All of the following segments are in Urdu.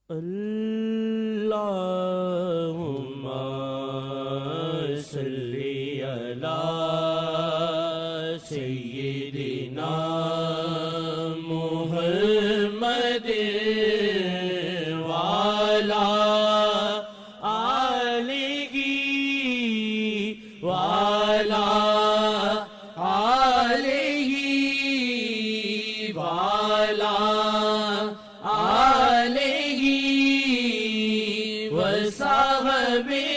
اللہم صلی علی سیدنا محمد وعلی آلہ وعلی آلہ وعلی وصحبہ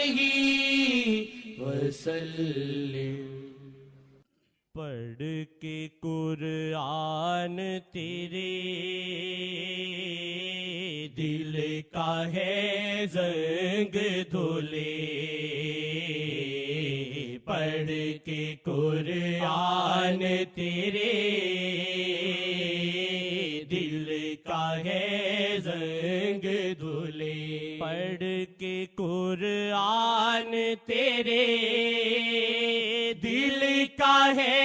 وسلم۔ پڑھ کے قرآن تیرے دل کا ہے زنگ دھلے، پڑھ کے قرآن تیرے دل کا ہے زنگ دھلے، پڑھ کے قرآن تیرے دل کا ہے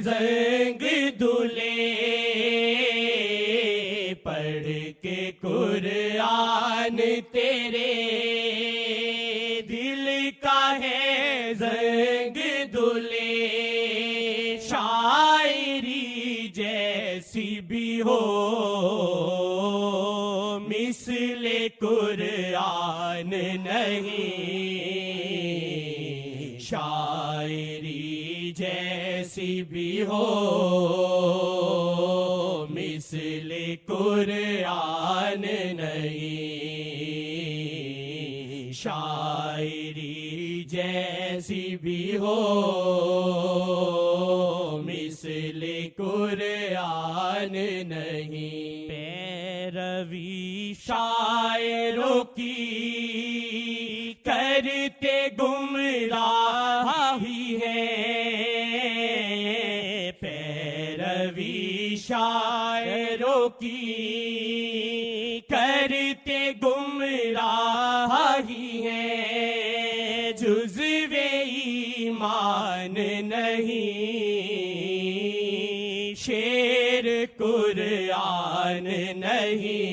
زنگ دھلے، پڑھ کے قرآن تیرے دل کا ہے زنگ دھلے، شاعری جیسی بھی ہو مثل قرآن نہیں، شاعری جیسی بھی ہو مثل قرآن نہیں، شاعری جیسی بھی ہو مثل قرآن نہیں، پیروی شاعروں کی کرتے گمراہی ہے، پیروی شاعروں کی کرتے گمراہی ہے، جزو ایمان نہیں، شعر قرآن نہیں،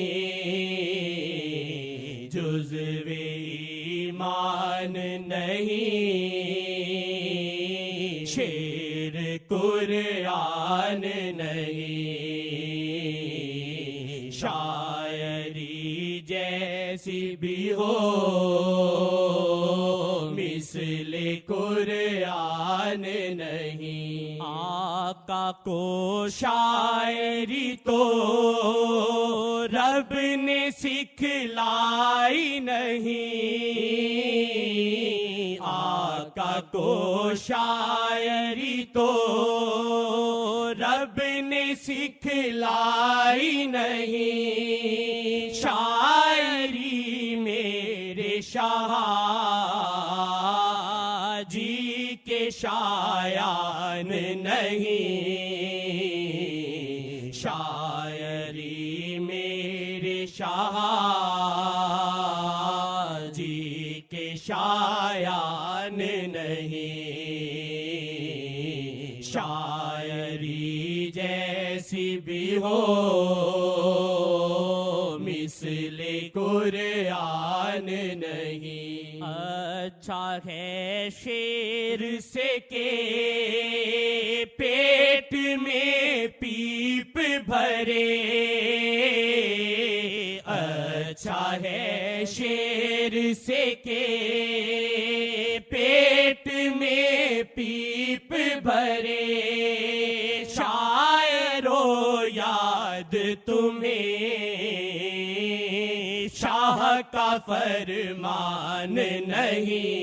جزو ایمان نہیں، شعر قرآن نہیں، شاعری جیسی بھی ہو مثل قرآن نہیں، آقا کو شاعری تو رب نے سکھلائی نہیں، آقا کو شاعری تو رب نے سکھلائی نہیں، شاعری میرے شاہ جی کے شایان نہیں، شاعری میرے شاہ جی کے شایان نہیں، شاعری جیسی بھی ہو مثل قرآن نہیں، اچھا ہے شیر سے کہ پیٹ میں پیپ بھرے، اچھا ہے شیر سے کہ پیٹ میں پیپ بھرے، شاعرو یاد تمہیں شاہ کا فرمان نہیں،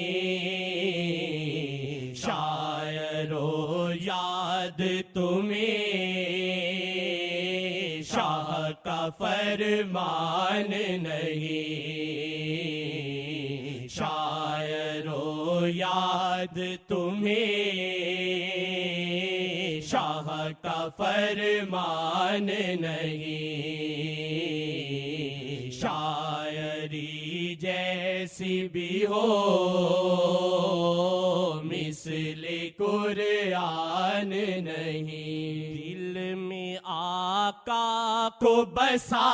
شاعرو یاد تمہیں شاہ کا فرمان نہیں، شاعرو یاد تمہیں شاہ کا فرمان نہیں، شاعری جیسی بھی ہو مثل قرآن نہیں، دل میں آقا کو بسا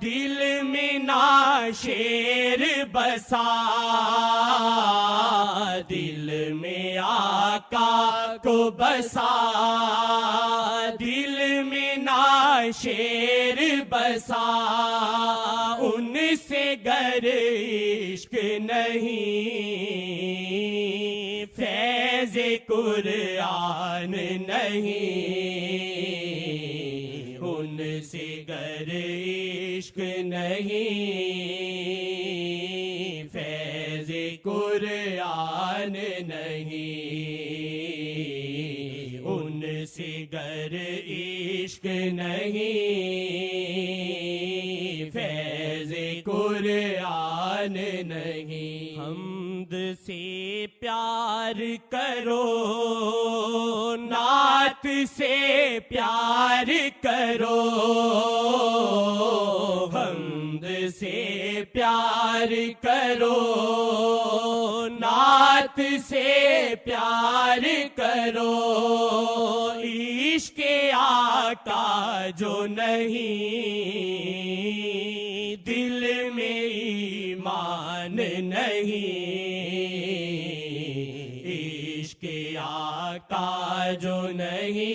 دل میں نا شیر بسا دل میں آقا کو بسا دل میں نا شیر بسا ان سے گر عشق نہیں فیض قرآن نہیں ان سے گر عشق نہیں فیض قرآن نہیں ان سے گر عشق نہیں فیض قرآن نہیں حمد سے پیار کرو نعت سے پیار کرو حمد سے پیار کرو نعت سے پیار کرو عشق آقا جو نہیں دل میں ایمان نہیں عشق آقا جو نہیں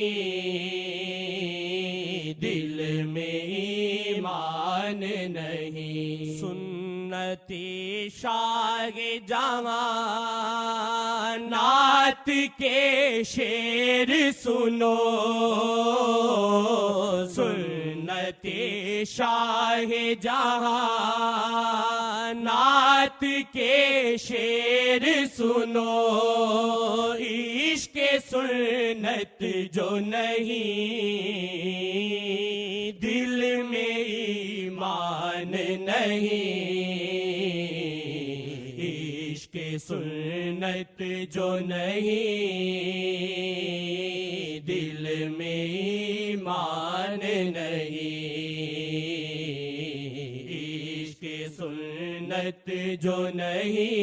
دل میں ایمان نہیں سنت شاہ جہاں نعت کے شعر سنو سنت شاہ جہاں نعت کے شعر سنو عشق سنت جو نہیں دل میں ایمان نہیں عشق سنت جو نہیں دل میں ایمان نہیں عشق سنت جو نہیں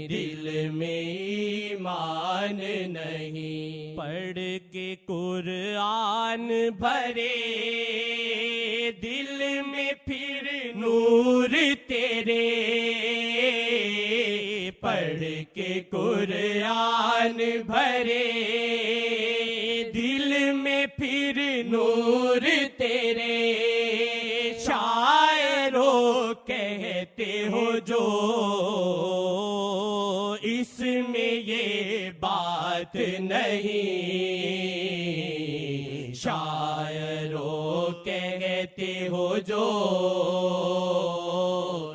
دل میں ایمان نہیں پڑھ کے قرآن بھرے دل میں پھر نور تیرے پڑھ کے قرآن بھرے دل میں پھر نور تیرے شاعروں کہتے ہو جو اس میں یہ بات نہیں شاعروں کہتے ہو جو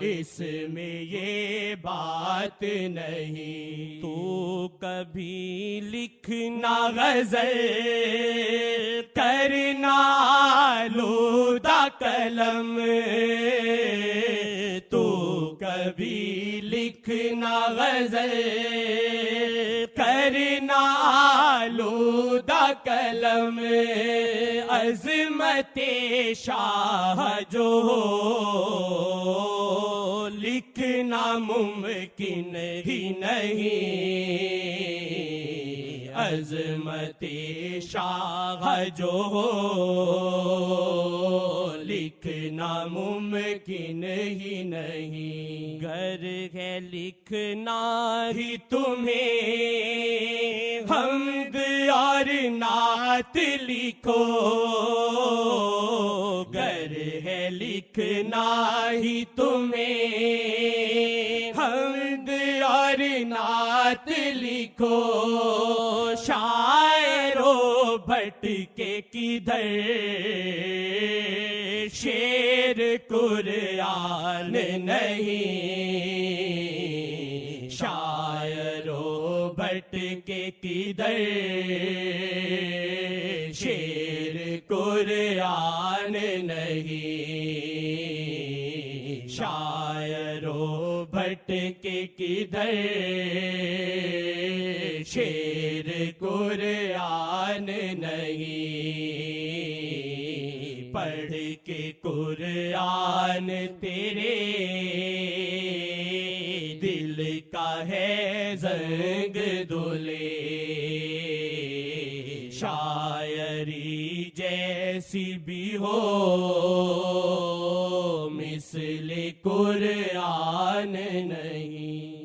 اس میں یہ بات نہیں تو کبھی لکھنا غزل کرنا آلودہ قلم تو کبھی لکھنا غزل کرنا آلودہ قلم عظمت شاہ جو ہو لکھنا ممکن ہی نہیں عظمت شاہ جو ہو لکھنا ممکن ہی نہیں گر ہے لکھنا ہی تمہیں حمد اور نعت لکھو گر ہے لکھنا ہی تمہیں حمد اور نعت لکھو شاعروں بھٹکے کدھر شعر قرآن نہیں شاعروں بھٹکے کدھر شعر قرآن نہیں شاعروں بھٹکے کدھر شعر قرآن نہیں پڑھ کے قرآن تیرے دل کا ہے زنگ دولے شاعری جیسی بھی ہو مثل قرآن نہیں.